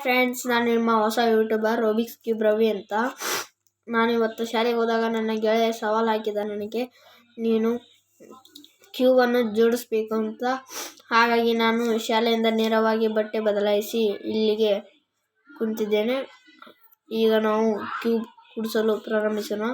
Friends, ನಾನು ನಿಮ್ಮ ಹೊಸ ಯೂಟ್ಯೂಬರ್ ರೂಬಿಕ್ಸ್ ಕ್ಯೂಬ್ ರವಿ ಅಂತ. ನಾನು ಇವತ್ತು ಶಾಲೆಗೆ ಹೋದಾಗ ನನ್ನ ಗೆಳೆಯ ಸವಾಲು ಹಾಕಿದ ನನಗೆ, ನೀನು ಕ್ಯೂಬನ್ನು ಜೋಡಿಸ್ಬೇಕು ಅಂತ. ಹಾಗಾಗಿ ನಾನು ಶಾಲೆಯಿಂದ ನೇರವಾಗಿ ಬಟ್ಟೆ ಬದಲಾಯಿಸಿ ಇಲ್ಲಿಗೆ ಕುಂತಿದ್ದೇನೆ. ಈಗ ನಾವು ಕ್ಯೂಬ್ ಕೂಡಿಸಲು ಪ್ರಾರಂಭಿಸೋಣ.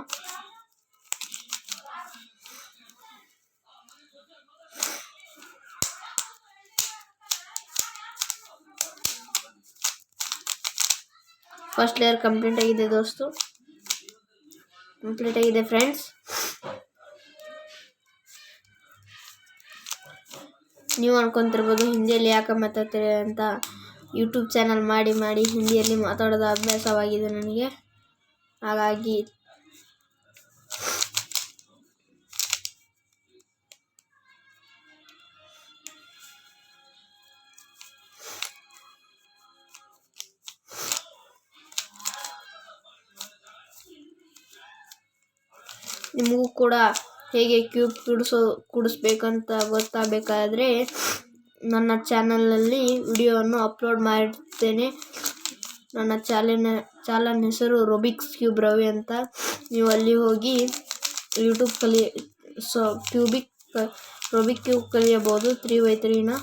ಫಸ್ಟ್ ಲೇಯರ್ ಕಂಪ್ಲೀಟ್ ಆಗಿದೆ ದೋಸ್ತು, ಕಂಪ್ಲೀಟ್ ಆಗಿದೆ ಫ್ರೆಂಡ್ಸ್. ನೀವು ಅನ್ಕೊಂತಿರ್ಬೋದು ಹಿಂದಿಯಲ್ಲಿ ಯಾಕೆ ಮಾತಾಡ್ತೀರಿ ಅಂತ. ಯೂಟ್ಯೂಬ್ ಚಾನಲ್ ಮಾಡಿ ಹಿಂದಿಯಲ್ಲಿ ಮಾತಾಡೋದು ಅಭ್ಯಾಸವಾಗಿದೆ ನನಗೆ. ಹಾಗಾಗಿ ನಿಮಗೂ ಕೂಡ ಹೇಗೆ ಕ್ಯೂಬ್ ಕೂಡಿಸ್ಬೇಕಂತ ಗೊತ್ತಾಗಬೇಕಾದ್ರೆ ನನ್ನ ಚಾನಲ್ನಲ್ಲಿ ವಿಡಿಯೋವನ್ನು ಅಪ್ಲೋಡ್ ಮಾಡಿರ್ತೇನೆ. ನನ್ನ ಚಾನಲ್ ಹೆಸರು ರೂಬಿಕ್ಸ್ ಕ್ಯೂಬ್ ರವಿ ಅಂತ. ನೀವು ಅಲ್ಲಿ ಹೋಗಿ ಯೂಟ್ಯೂಬ್ ರೂಬಿಕ್ ಕ್ಯೂಬ್ ಕಲಿಯಬಹುದು 3x3ನ.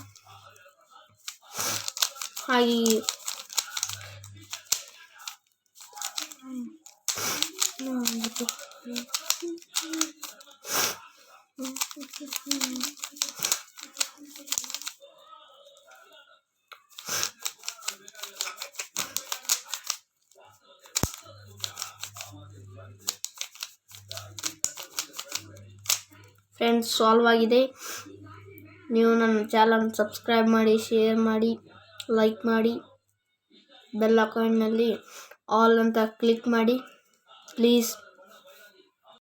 ಹಾಗೆ ಫ್ರೆಂಡ್ಸ್, ಸಾಲ್ವ್ ಆಗಿದೆ. ನೀವು ನನ್ನ ಚಾನಲ್ ಸಬ್ಸ್ಕ್ರೈಬ್ ಮಾಡಿ, ಶೇರ್ ಮಾಡಿ, ಲೈಕ್ ಮಾಡಿ, ಬೆಲ್ ಐಕಾನ್ನಲ್ಲಿ ಆಲ್ ಅಂತ ಕ್ಲಿಕ್ ಮಾಡಿ ಪ್ಲೀಸ್.